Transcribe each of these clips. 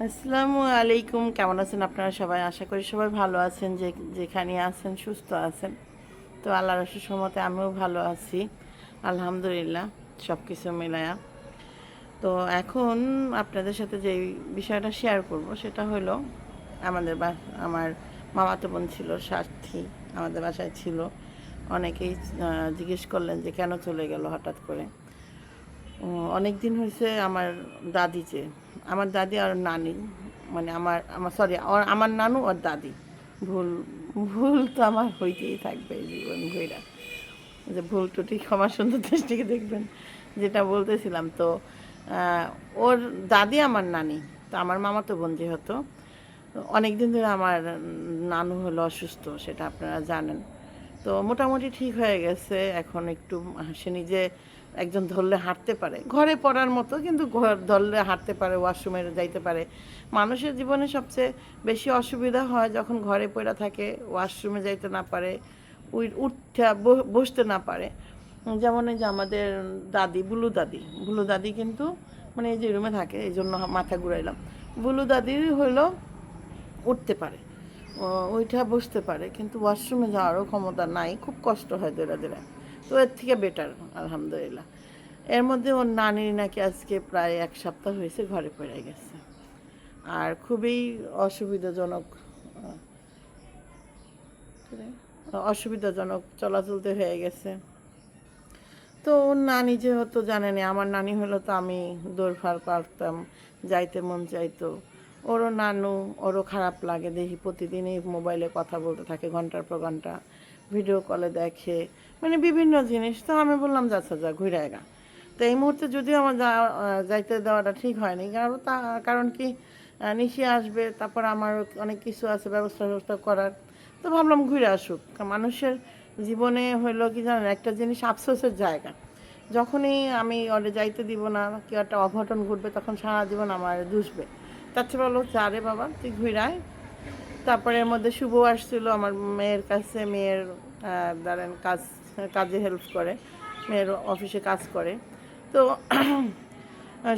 আসসালামু আলাইকুম। কেমন আছেন আপনারা সবাই? আশা করি সবাই ভালো আছেন, যেখানে আছেন সুস্থ আছেন। তো আল্লাহর অশেষ রহমতে আমিও ভালো আছি, আলহামদুলিল্লাহ, সব কিছু মিলায়া। তো এখন আপনাদের সাথে যে বিষয়টা শেয়ার করব সেটা হলো আমার মামাতো বোন ছিল, সাথী আমাদের বাসায় ছিল। অনেকেই জিজ্ঞেস করলেন যে কেন চলে গেল হঠাৎ করে। অনেক দিন হয়েছে আমার দাদি আর নানি, মানে আমার আমার সরি আমার নানু আর দাদি। ভুল ভুল তো আমার হইতেই থাকবে জীবন ঘুরা, যে ভুল ত্রুটি ক্ষমা সুন্দর দৃষ্টিকে দেখবেন। যেটা বলতেছিলাম, তো ওর দাদি আমার নানি, তো আমার মামাতো বোন যেহেতু অনেক দিন ধরে আমার নানু হলো অসুস্থ, সেটা আপনারা জানেন। তো মোটামুটি ঠিক হয়ে গেছে, এখন একটু সে নিজে একজন ধরলে হাঁটতে পারে, ঘরে পড়ার মতো, কিন্তু ঘর ধরলে হাঁটতে পারে, ওয়াশরুমে যাইতে পারে। মানুষের জীবনে সবচেয়ে বেশি অসুবিধা হয় যখন ঘরে পড়া থাকে, ওয়াশরুমে যাইতে না পারে, উঠতে বসতে না পারে। যেমন এই যে আমাদের দাদি, বুলু দাদি কিন্তু, মানে এই যে রুমে থাকে, এই জন্য মাথা ঘুরাইলাম। বুলু দাদির হলো উঠতে পারে, ওইটা বসতে পারে, কিন্তু ওয়াশরুমে যাওয়ারও ক্ষমতা নাই, খুব কষ্ট হয় দৌড়া দৌড়া। তো এর থেকে বেটার, আলহামদুলিল্লাহ। এর মধ্যে ওর নানির নাকি আজকে প্রায় 1 সপ্তাহ হয়েছে ঘরে পড়ে গেছে, আর খুবই অসুবিধাজনক অসুবিধাজনক চলাচলতে হয়ে গেছে। তো ওর নানি যেহেতু জানেনি, আমার নানি হলো তো আমি দৌড়ফাড় পারতাম, যাইতে মন চাইতো। ওরও নানু, ওরও খারাপ লাগে, দেখি প্রতিদিনই মোবাইলে কথা বলতে থাকে ঘন্টার পর ঘন্টা, ভিডিও কলে দেখে, মানে বিভিন্ন জিনিস। তো আমি বললাম যাচ্ছা যা ঘুরে গা। তো এই মুহূর্তে যদিও আমার যাইতে দেওয়াটা ঠিক হয়নি, কারণ কি, নিশি আসবে, তারপর আমার অনেক কিছু আছে ব্যবস্থা করার। তো ভাবলাম ঘুরে আসুক। মানুষের জীবনে হইলো কি জানেন, একটা জিনিস আফসোসের জায়গা। যখনই আমি ওরে যাইতে দিব না, কেউ একটা অঘটন ঘটবে, তখন সারা জীবন আমার দুষবে। তার চেয়ে বলো যা রে বাবা, তুই ঘুরায়। তারপরে এর মধ্যে শুভ আসছিল আমার মেয়ের কাছে, মেয়ের ধরেন কাজে হেল্প করে, মেয়ের অফিসে কাজ করে। তো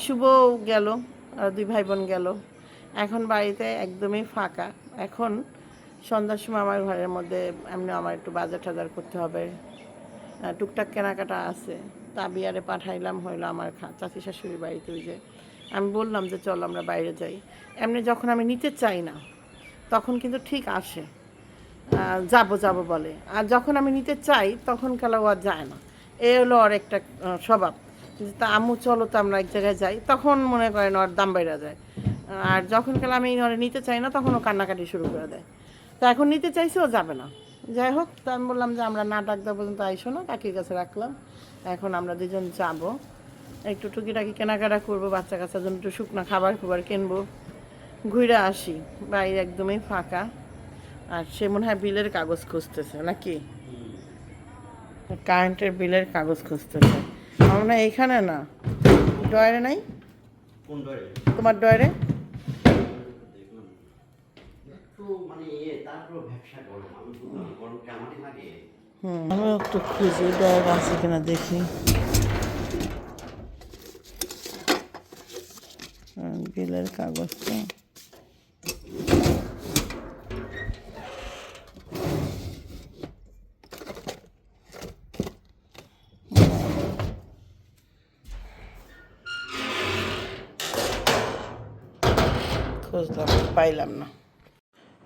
শুভ গেল, আর 2 ভাই বোন গেল। এখন বাড়িতে একদমই ফাঁকা। এখন সন্ধ্যার সময় আমার ঘরের মধ্যে এমনি আমার একটু বাজার টাজার করতে হবে, টুকটাক কেনাকাটা আছে। তা বিয়ারে পাঠাইলাম হইলো আমার চাচি শাশুড়ির বাড়িতে। ওই যে আমি বললাম যে চল আমরা বাইরে যাই, এমনি যখন আমি নিতে চাই না তখন কিন্তু ঠিক আসে, যাব বলে। আর যখন আমি নিতে চাই তখন কালা ও আর যায় না। এ হলো ওর একটা স্বভাব, যে তা আম্মু চলো তো আমরা এক জায়গায় যাই, তখন মনে করেন ওর দাম বাইরা যায়। আর যখন কালে আমি ওরে নিতে চাই না, তখন ও কান্নাকাটি শুরু করে দেয়। তো এখন নিতে চাইছে, ও যাবে না। যাই হোক, তো আমি বললাম যে আমরা না ডাক দেওয়া পর্যন্ত আইসো না, কাকির কাছে রাখলাম। এখন আমরা দুজন যাবো, একটু টুকিটাকি কেনাকাটা করবো, বাচ্চা কাচ্চার জন্য একটু শুকনো খাবার কিনবো, ঘুরে আসি। বাইরে একদমই ফাঁকা। আর সে মনে হয় বিলের কাগজ খুঁজতেছে নাকি, কারেন্টের বিলের কাগজ খুঁজতেছে। আমার মনে হয় এইখানে না, ডয়ারে নাই, তোমার ডয়ারে। আমিও একটু খুঁজি ডয়ার আছে কিনা দেখি। বিলের কাগজটা খুঁজলাম, পাইলাম না।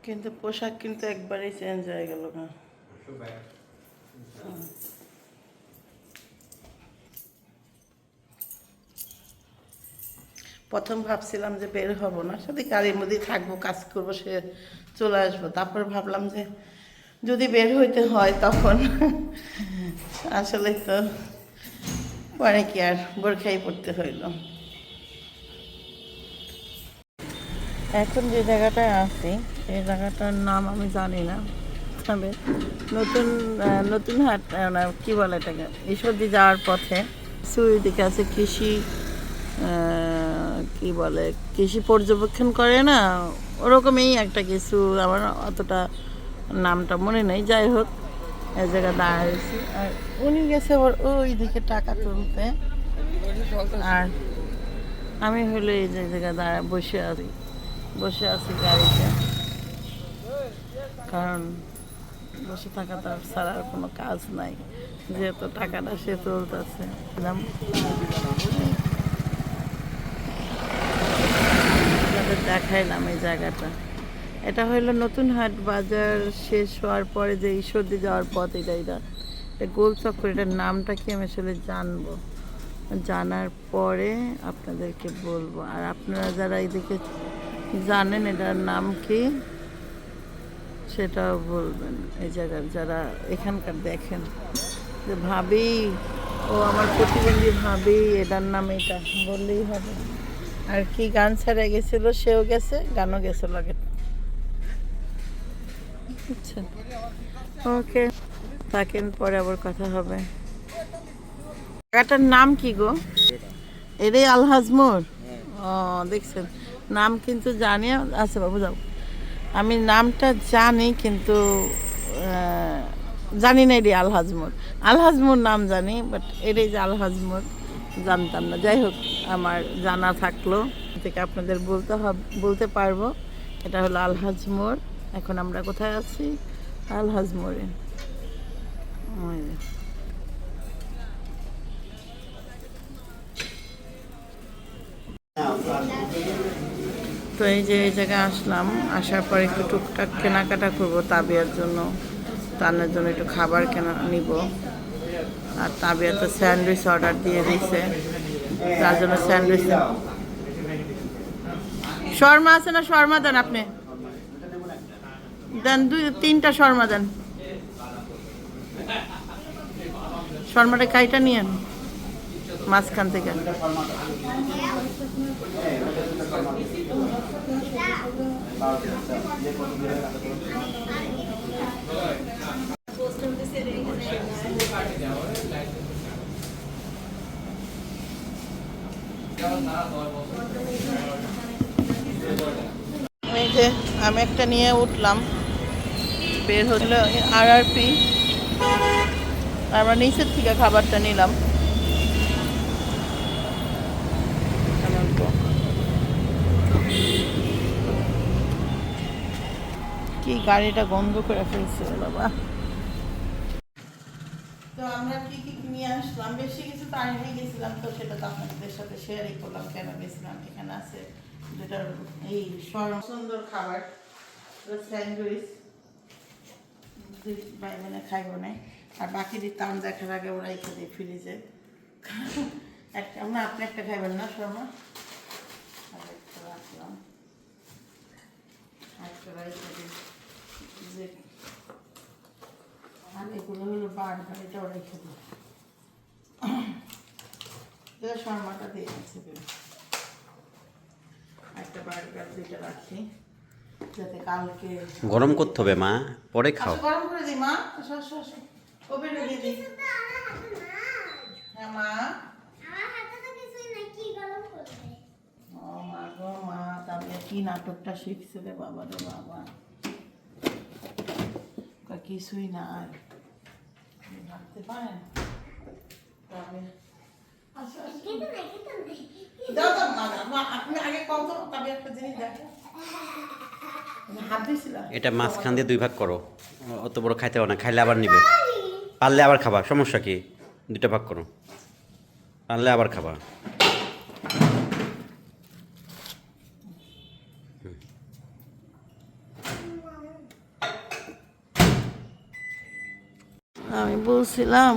কিন্তু পোশাক কিন্তু একবারেই চেঞ্জ হয়ে গেল না। প্রথম ভাবছিলাম যে বের হব না, সাথে গাড়ির মধ্যেই থাকবো, কাজ করবো, সে চলে আসবো। তারপর ভাবলাম যে যদি বের হইতে হয় তখন আসলে তো পরে কি আর বোরখাই পড়তে হইল। এখন যে জায়গাটায় আছি, সেই জায়গাটার নাম আমি জানি না, তবে নতুন নতুন হাট, কি বলে এটাকে, ঈশ্বরদী যাওয়ার পথে সুইর দিকে আছে কৃষি, কি বলে, কৃষি পর্যবেক্ষণ করে না, ওরকমই একটা কিছু, আমার অতটা নামটা মনে নেই। যাই হোক, এই জায়গায় দাঁড়াইছি, আর উনি গেছে ওই দিকে টাকা তুলতে, আর আমি হলো এই জায়গায় বসে আছি। বসে আছি গাড়িতে, কারণ বসে থাকা তার ছাড়া আর কোনো কাজ নাই, যেহেতু টাকাটা সে তুলতেছে। আপনাদের দেখাইলাম এই জায়গাটা। এটা হইলো নতুন হাট বাজার শেষ হওয়ার পরে যে ঈশ্বরদী যাওয়ার পথ, এটা গোল চক্কর। এটার নামটা কি আমি আসলে জানবো, জানার পরে আপনাদেরকে বলবো। আর আপনারা যারা এদিকে জানেন এটার নাম কি সেটাও বলবেন। এই জায়গার যারা এখানকার দেখেন যে ভাবি, ও আমার প্রতিবন্ধী ভাবি, এটার নাম এটা বললেই হবে। আর কি গান ছেড়ে গেছিল, সেও গেছে, গানও গেছে লাগে। বুঝছেন? ওকে, থাকেন, পরে আবার কথা হবে। জায়গাটার নাম কি গো? এটাই আলহাজ মোড়। ও, দেখছেন, নাম কিন্তু জানি। আচ্ছা বাবু যাও, আমি নামটা জানি কিন্তু জানি না এটি আলহাজ মোড়। আলহাজ মোড় নাম জানি, বাট এটাই যে আলহাজ মোড় জানতাম না। যাই হোক, আমার জানা থাকলো থেকে আপনাদের বলতে পারবো এটা হলো আলহাজ মোড়। এখন আমরা কোথায় আছি? আলহাজ মোড়ে। তো এই যে এই জায়গায় আসলাম, আসার পর একটু টুকটাক কেনাকাটা করবো তাবিয়ার জন্য, তার জন্য একটু খাবার নিব। আর তাবিয়া তো স্যান্ডউইচ অর্ডার দিয়ে দিয়েছে, তার জন্য স্যান্ডউইচ। শর্মা আছে না? শর্মা দেন, আপনি দেন 2-3টা শর্মা দেন। শর্মাটা কাইটা নিয়েন মাঝখান থেকে। এই যে আমি একটা নিয়ে উঠলাম, বের হলো RRP। আমরা নিচের থেকে খাবারটা নিলাম। কি গাড়িটা গন্ধ করে ফেলছে বাবা। তো আমরা কি কি নিয়ে আসলাম, বেশি কিছু তো আনিয়ে গেছিলাম, তো সেটা তো আপনাদের সাথে শেয়ারই করলাম কেন গেছিলাম। এখানে আছে যেটা এই সুন্দর খাবার, স্যান্ডউইচ ভাই মানে খাইব না। আর বাকি দিতাম দেখার আগে ওরা রেখে দিই ফ্রিজে। একটা না, আপনি একটা খাইবেন না শর্মা? একটা রাখলাম, একটা রেখে দিই। যে আর এগুলো হলো বার্গার, এটাও রেখে দিই। শর্মাটা দিয়ে আছে, একটা বার্গার 2টা রাখি, যাতে কালকে গরম করতে হবে মা, পরে খাও। গরম করে দিই মা, ওভেনে দিয়ে দিই। হ্যাঁ মা, ও মা গো মা, তাহলে কি নাটকটা শিখছে রে বাবা রে বাবা, কিছুই নাই ভাবতে পারেন। এটা মাঝখান দিয়ে 2 ভাগ করো, অত বড় খাইতে হবে না, খাইলে আবার নিবে। পারলে আবার খাবা, সমস্যা কি? 2টা ভাগ করো, পারলে আবার খাবা। আমি বলছিলাম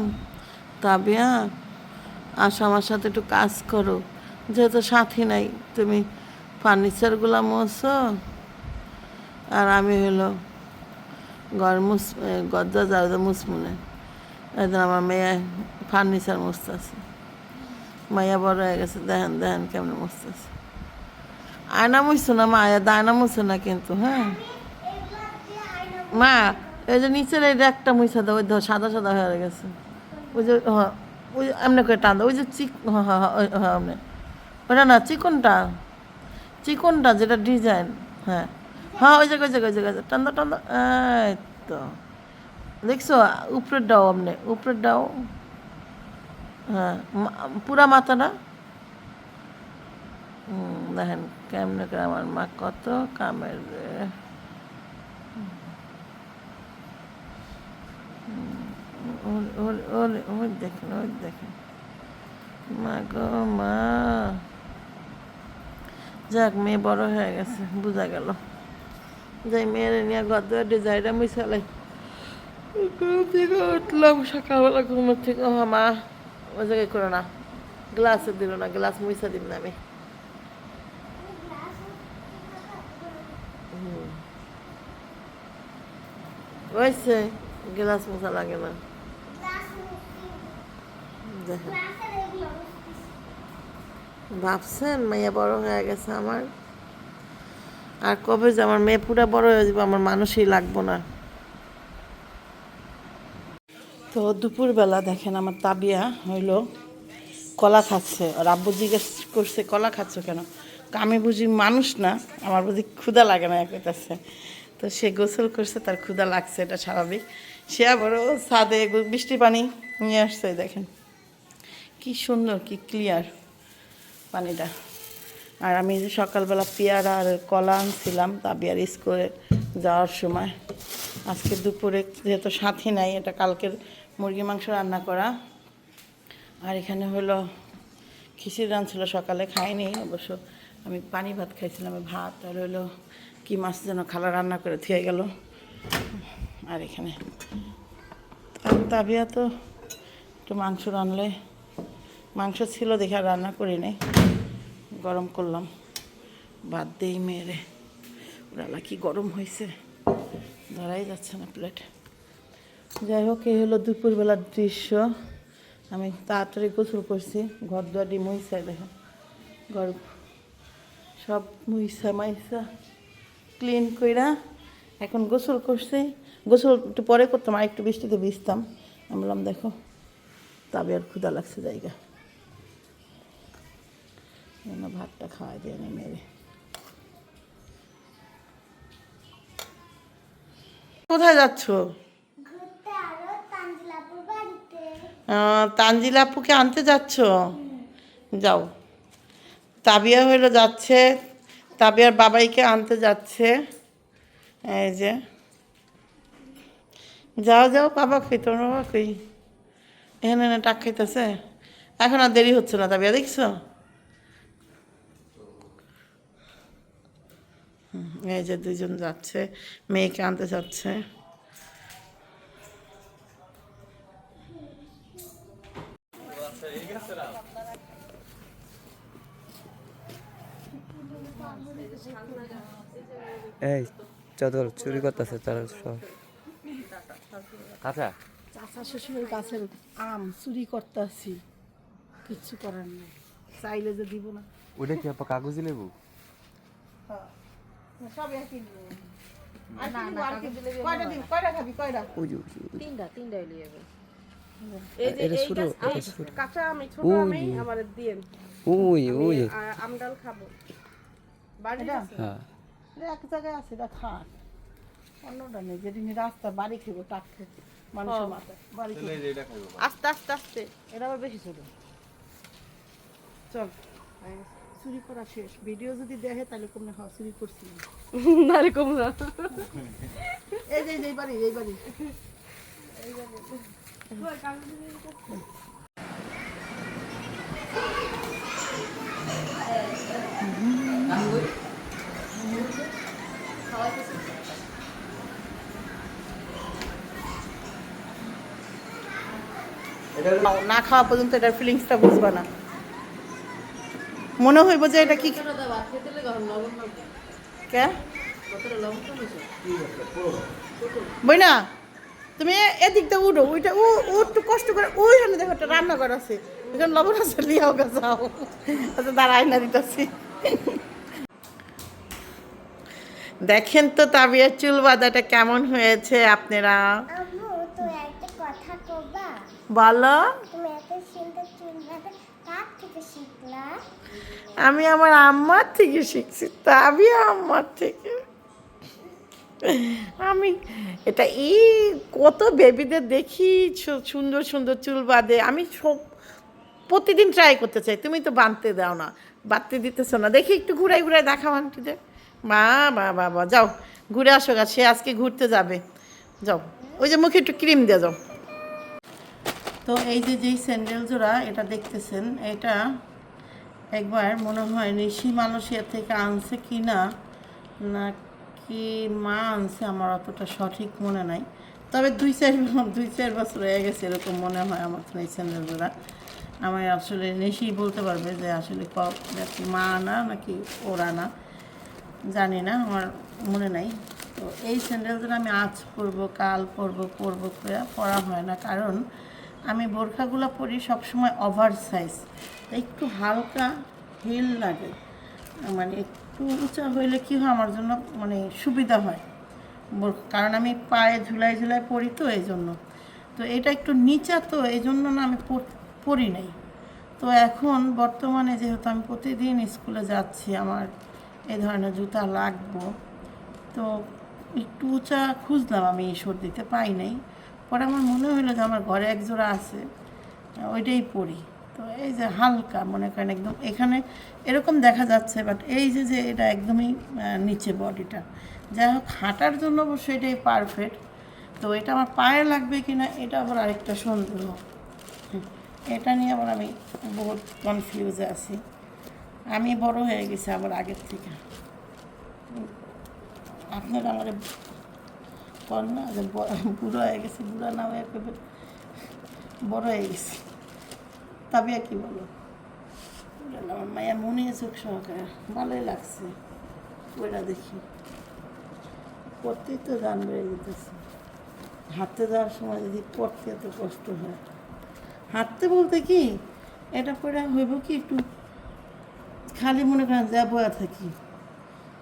তাবিয়া, আসো আমার সাথে একটু কাজ করো, যেহেতু সাথী নাই, তুমি ফার্নিচারগুলো মোছো আর আমি হলো ঘর গজ্জা যাও মুসমুনে। একদিন আমার মেয়ে ফার্নিচার মুছতেছে, মাইয়া বড় হয়ে গেছে, দেখেন দেখেন কেমন মুছতেছে। আয়না মুছছো না মা, দায়না মুছো না কিন্তু। হ্যাঁ মা, এই যে নিচের এই একটা মুছা দাও, ওই সাদা সাদা হয়ে গেছে। ওই যে হ্যাঁ, ওই এমনি করে টান দাও, ওই যে হ্যাঁ হ্যাঁ হ্যাঁ এমনি, ওটা না চিকনটা, চিকনটা যেটা ডিজাইন। হ্যাঁ হ্যাঁ, ওই জায়গায় ওই জায়গায় ওই জায়গায় টান দাও টান দাও। এই তো দেখছো, উপরের ডাও, এমনি উপরের ডাও। হ্যাঁ পুরা মাথাটা দেখেন কেমনে করে আমার মা কত কামের রে। ওই দেখেন ওই দেখেন মা গো মা। যাক মেয়ে বড় হয়ে গেছে বোঝা গেল। যাই মেয়ের নিয়ে ঘর দুয়ার ডিজাইনটা মুছালাই। ঘুম থেকে উঠলাম সকালবেলা ঘুমের থেকে মা ওই জায়গায় করো না, গ্লাসে দিল না, গ্লাস মুছা দিব না আমি। ওইসে গ্লাস মোছা লাগে না। দেখেন ভাবছেন মেয়ে বড় হয়ে গেছে আমার, আর কবে যে আমার মেয়ে পুরা বড় হয়ে যাবে আমার মানুষই লাগবো না। তো দুপুরবেলা দেখেন আমার তাবিয়া হইলো কলা খাচ্ছে, আর আব্বু জিজ্ঞেস করছে কলা খাচ্ছ কেন, আমি বুঝি মানুষ না, আমার বুঝি ক্ষুধা লাগে না কইতাছে। তো সে গোসল করছে তার ক্ষুধা লাগছে, এটা স্বাভাবিক। সে আবারও ছাদে বৃষ্টি পানি নিয়ে আসছে, দেখেন কি সুন্দর কি ক্লিয়ার পানিটা। আর আমি যে সকালবেলা পেয়ারা আর কলা আনছিলাম তাবিয়ার স্কুলে যাওয়ার সময়, আজকে দুপুরে যেহেতু সাথী নাই, এটা কালকের মুরগি মাংস রান্না করা। আর এখানে হলো খিচুড়ি রাঁধছিল সকালে, খাইনি অবশ্য, আমি পানি ভাত খাইছিলাম, ভাত আর হলো কি মাছ যেন খালা রান্না করে থুয়ে গেল। আর এখানে তাবিয়া তো একটু মাংস রানলে, মাংস ছিল দেখে আর রান্না করি নাই, গরম করলাম ভাত দেই মেয়েরে। ওরালা কি গরম হয়েছে, ধরাই যাচ্ছে না প্লেট। যাই হোক এই হলো দুপুরবেলার দৃশ্য। আমি তাড়াতাড়ি গোসল করছি, ঘর দুয়ারি মুইসা, দেখেন ঘর সব মুইসা মাইসা ক্লিন কইরা এখন গোসল করছি। গোসল একটু পরে করতাম, আর একটু বৃষ্টিতে ভিজতাম। আমি বললাম দেখো তবে আর ক্ষুধা লাগছে জায়গা, ভাতটা খাওয়াই দিয়ে নি মেরে। কোথায় যাচ্ছ? তানজিলা আপুকে আনতে যাচ্ছ? যাও। তাবিয়া হইলো যাচ্ছে, তাবিয়ার বাবাইকে আনতে যাচ্ছে। এই যে যাও যাও, বাবা কই তোর বাবা কই? এখানে না টাক খাইতেছে, এখন আর দেরি হচ্ছে না। তাবিয়া দেখছো, এই যে দুজন যাচ্ছে মেয়েকে আনতে যাচ্ছে। এই চদল চুরি করতেছে তারা সব। আচ্ছা চাচা শ্বশুরের গাছের আম চুরি করতেছি, কিচ্ছু করার নেই, চাইলে যে দিব না। ওটা কি আপা কাগজি লেবু? সব একই কয়টা দিন, কয়টা খাবি, কয়টা? তিনটা লিয়ে যাবে। এটা ছোট, এটা ছোট। কাঁচা আমি ছোট আমি আমার দিয়েন। ওই ওই আমডাল খাবো বাড়ি হ্যাঁ এক জায়গায় আছে, এটা খাট, অন্যটা নেই। যেদিন রাস্তা বাড়ি খেবো টাক খেবো মানুষের মাথায় বাড়ি খেবো। আস্তে আস্তে আস্তে। এটা আবার বেশি ছোট। চল চুরি করা শেষ, ভিডিও যদি দেখে তাহলে কমনে খাওয়া চুরি করছি নারে কম না। এই যে এই বাড়ি, এই বাড়ি না খাওয়া পর্যন্ত এটার ফিলিংসটা বুঝবা না, মনে হইব যে এটা কি কে বই না। তুমি এদিক দিয়ে উঠো, ওইটা ও ও একটু কষ্ট করে ওইখানে দেখো একটা রান্নাঘর আছে, ওইখানে লবণ আছে, লিয়াও গাছাও। আচ্ছা দাঁড়াই না দিতেছি। দেখেন তো তাবিয়ার চুল বাঁধাটা কেমন হয়েছে আপনারা বলো। আমি আমার আম্মার থেকে শিখছি, তাবিয়া আম্মার থেকে। আমি এটা এই কত বেবিদের দেখি সুন্দর সুন্দর চুল বাঁধে, আমি সব প্রতিদিন ট্রাই করতে চাই, তুমি তো বাঁধতে দাও না। বাড়তে দিতেছ না, দেখি একটু ঘুরাই ঘুরাই দেখাও আন্টিদের। বা বা বা বা, যাও ঘুরে আসো গা, সে আজকে ঘুরতে যাবে, যাও ওই যে মুখে একটু ক্রিম দিয়ে যাও। তো এই যে যেই স্যান্ডেল জোড়া এটা দেখতেছেন, এটা একবার মনে হয় নিশি মালয়েশিয়া থেকে আনছে কি না, নাকি মা আনছে, আমার অতটা সঠিক মনে নাই। তবে 2-4 বছর হয়ে গেছে এরকম মনে হয় আমার, তো এই স্যান্ডেল জোড়া আমার আসলে নিশি বলতে পারবে যে আসলে মা আনা নাকি ওরা না, জানি না, আমার মনে নাই। তো এই স্যান্ডেলটা আমি আজ পরবো, কাল পরবো করে পরা হয় না, কারণ আমি বোরখাগুলো পরি সবসময় ওভার সাইজ, একটু হালকা হিল লাগে, মানে একটু উঁচা হইলে কী হয় আমার জন্য, মানে সুবিধা হয়, কারণ আমি পায়ে ঝুলাই ঝুলাই পরি, তো এই জন্য। তো এটা একটু নিচা, তো এই জন্য না আমি পরি নাই। তো এখন বর্তমানে যেহেতু আমি প্রতিদিন স্কুলে যাচ্ছি, আমার এই ধরনের জুতা লাগবো, তো একটু উঁচা খুঁজলাম, আমি সর্দিতে পাই নাই। পরে আমার মনে হলো যে আমার ঘরে এক জোড়া আছে, ওইটাই পরি। তো এই যে হালকা মনে করেন একদম এখানে এরকম দেখা যাচ্ছে, বাট এই যে যে এটা একদমই নিচে বডিটা, যাই হোক হাঁটার জন্য অবশ্যই এটাই পারফেক্ট। তো এটা আমার পায়ে লাগবে কি না এটা আবার আরেকটা সন্দেহ, এটা নিয়ে আবার আমি বহুত কনফিউজে আছি। আমি বড় হয়ে গেছি আবার আগের থেকে, আপনারা আমার কর না যে বুড়ো হয়ে গেছি, বুড়া না হয়ে একেবারে বড় হয়ে গেছি। তবে কি বলো, আমার মায়ের মনে চোখ সহকারে ভালোই লাগছে, ওইটা দেখি পড়তেই তো গান বেড়ে যেতেছে। হাঁটতে যাওয়ার সময় যদি পড়তে এত কষ্ট হয়, হাঁটতে বলতে কি এটা পরে হইব কি একটু খালি মনে করেন যা বয়া থাকি,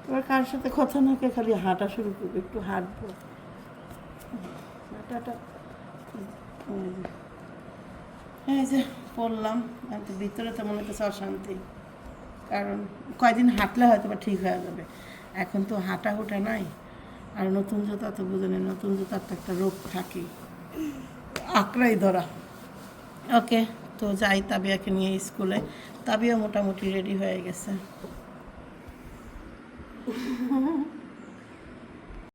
এবার কার সাথে কথা না কে খালি হাঁটা শুরু করবো, একটু হাঁটবো, হাঁটাটা এই যে পড়লাম, কিন্তু ভিতরে তো মনে হচ্ছে অশান্তি, কারণ কয়দিন হাঁটলে হয়তো বা ঠিক হয়ে যাবে, এখন তো হাঁটা হুটা নাই। আর নতুন জুতা তো বুঝে নেই, নতুন জুতার তো একটা রোগ থাকে, আঁকড়াই ধরা। ওকে, তো যাই তাবিয়াকে নিয়ে স্কুলে, তাবিয়া মোটামুটি রেডি হয়ে গেছে।